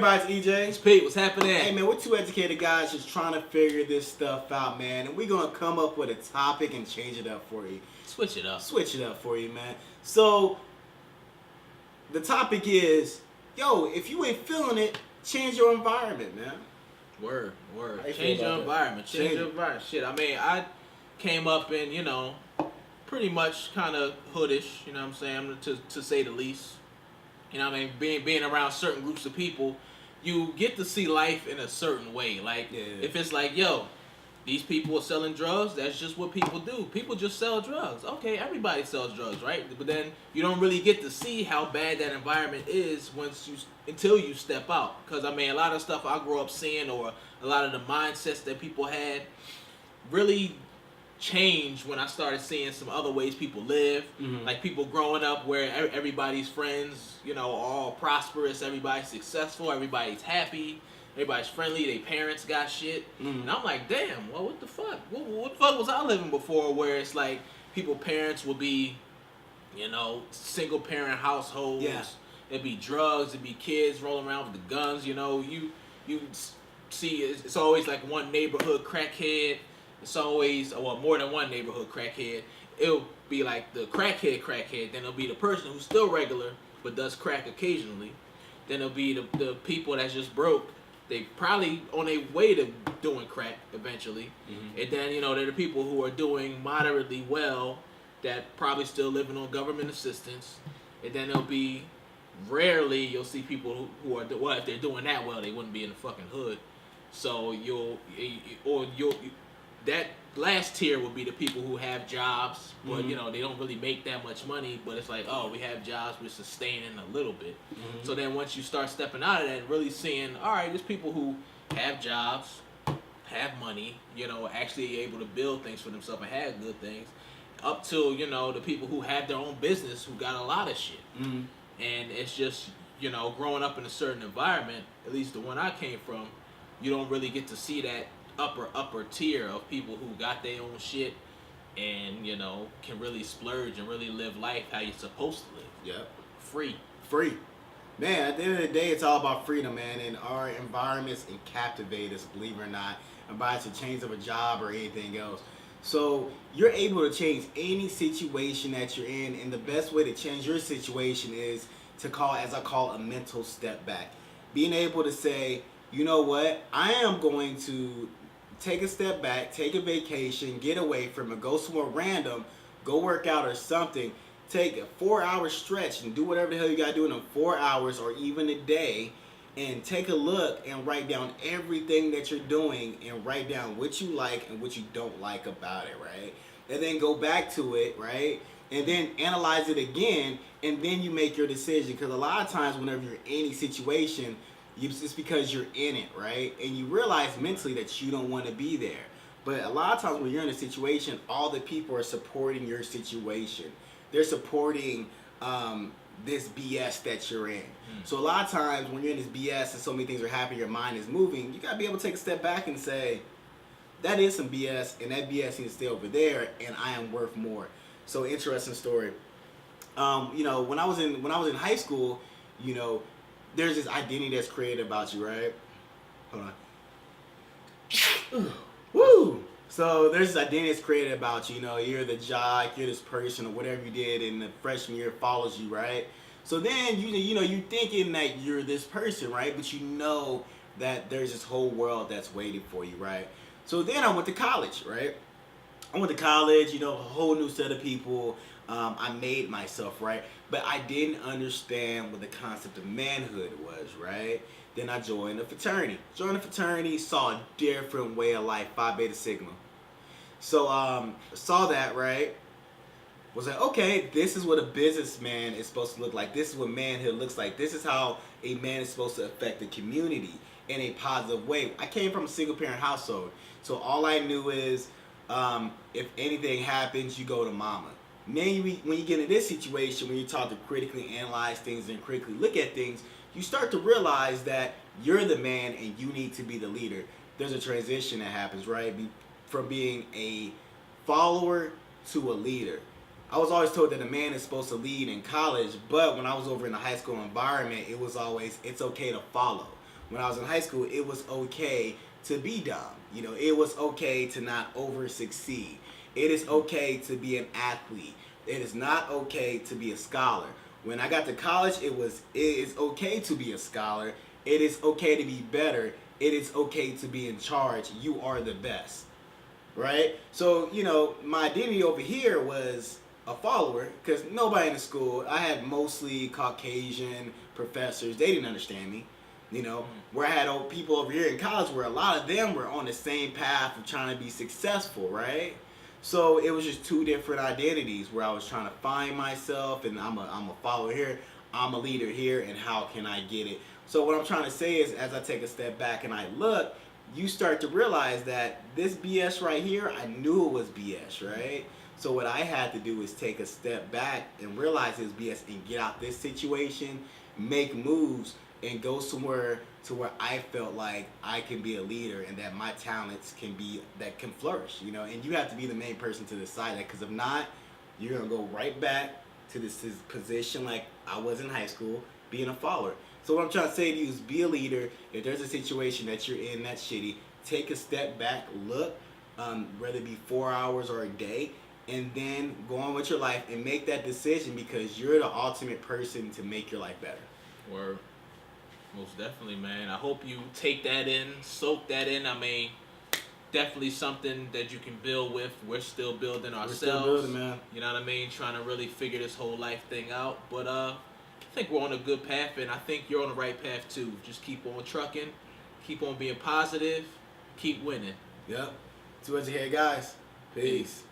everybody, it's EJ. It's Pete, what's happening? Hey man, we're two educated guys just trying to figure this stuff out, man. And we're gonna come up with a topic and change it up for you. Switch it up. Switch it up for you, man. So the topic is, yo, if you ain't feeling it, change your environment, man. Word. Change your environment. Change your environment. Shit, I mean, I came up in, pretty much kind of hoodish, you know what I'm saying, to say the least. You know what I mean? Being around certain groups of people, you get to see life in a certain way. Like, if it's like, yo, these people are selling drugs, that's just what people do. People just sell drugs. Okay, everybody sells drugs, right? But then you don't really get to see how bad that environment is until you step out. Because, I mean, a lot of stuff I grew up seeing, or a lot of the mindsets that people had, really changed when I started seeing some other ways people live. Mm-hmm. Like people growing up where everybody's friends, all prosperous, everybody's successful, everybody's happy, everybody's friendly, their parents got shit. Mm-hmm. And I'm like, damn, well, what the fuck? What the fuck was I living before, where it's like people parents would be, single parent households. Yeah. It'd be drugs, it'd be kids rolling around with the guns, you see it's always like one neighborhood crackhead. It's always, more than one neighborhood crackhead. It'll be like the crackhead. Then it'll be the person who's still regular, but does crack occasionally. Then it'll be the people that's just broke. They probably on their way to doing crack eventually. Mm-hmm. And then, they're the people who are doing moderately well that probably still living on government assistance. And then there'll be, rarely you'll see people who are, well, if they're doing that well, they wouldn't be in the fucking hood. So that last tier would be the people who have jobs, but mm-hmm. They don't really make that much money, but it's like, oh, we have jobs, we're sustaining a little bit. Mm-hmm. So then once you start stepping out of that and really seeing, all right, there's people who have jobs, have money, actually able to build things for themselves and have good things, up to, the people who have their own business who got a lot of shit. Mm-hmm. And it's just, growing up in a certain environment, at least the one I came from, you don't really get to see that upper tier of people who got their own shit and can really splurge and really live life how you're supposed to live. Yep. Free, man. At the end of the day, it's all about freedom, man. And our environments captivate us, believe it or not, and by it's a change of a job or anything else. So you're able to change any situation that you're in, and the best way to change your situation is to call a mental step back. Being able to say, you know what, I am going to take a step back, take a vacation, get away from it, go somewhere random, go work out or something, take a 4-hour stretch and do whatever the hell you gotta do in them 4 hours or even a day, and take a look and write down everything that you're doing and write down what you like and what you don't like about it, right? And then go back to it, right? And then analyze it again, and then you make your decision. Because a lot of times whenever you're in any situation, it's because you're in it, right? And you realize mentally that you don't want to be there. But a lot of times when you're in a situation, all the people are supporting your situation. They're supporting this BS that you're in. So a lot of times when you're in this BS and so many things are happening, your mind is moving, you got to be able to take a step back and say, that is some BS, and that BS needs to stay over there, and I am worth more. So interesting story. When I was in high school, there's this identity that's created about you, right? Hold on. Woo! So there's this identity that's created about you. You're the jock, you're this person, or whatever you did in the freshman year follows you, right? So then you're thinking that you're this person, right? But you know that there's this whole world that's waiting for you, right? So then I went to college, right? I went to college, a whole new set of people. I made myself, right? But I didn't understand what the concept of manhood was, right? Then I joined a fraternity. Saw a different way of life, Phi Beta Sigma. So saw that, right? Was like, okay, this is what a businessman is supposed to look like. This is what manhood looks like. This is how a man is supposed to affect the community in a positive way. I came from a single parent household, so all I knew is if anything happens, you go to mama. Man, when you get in this situation, when you talk to critically analyze things and critically look at things, you start to realize that you're the man and you need to be the leader. There's a transition that happens, right? From being a follower to a leader. I was always told that a man is supposed to lead in college, but when I was over in the high school environment, it was always, it's okay to follow. when I was in high school, it was okay to be dumb. You know, it was okay to not over succeed. It is okay to be an athlete. It is not okay to be a scholar. When I got to college, it is okay to be a scholar. It is okay to be better. It is okay to be in charge. You are the best. Right? So, you know, my identity over here was a follower because nobody in the school, I had mostly Caucasian professors. They didn't understand me. You know, where I had people over here in college where a lot of them were on the same path of trying to be successful, right? So it was just two different identities where I was trying to find myself, and I'm a follower here, I'm a leader here, and how can I get it? So what I'm trying to say is, as I take a step back and I look, you start to realize that this BS right here, I knew it was BS, right? So what I had to do is take a step back and realize it was BS and get out this situation, make moves, and go somewhere to where I felt like I can be a leader and that my talents can flourish, you know. And you have to be the main person to decide that, because if not, you're gonna go right back to this position like I was in high school, being a follower. So what I'm trying to say to you is, be a leader. If there's a situation that you're in that's shitty, take a step back, look, whether it be 4 hours or a day, and then go on with your life and make that decision, because you're the ultimate person to make your life better. Word. Most definitely, man. I hope you take that in, soak that in. I mean, definitely something that you can build with. We're still building ourselves. We're still building, man. You know what I mean? Trying to really figure this whole life thing out. But I think we're on a good path, and I think you're on the right path too. Just keep on trucking, keep on being positive, keep winning. Yep. So what's your head, guys? Peace.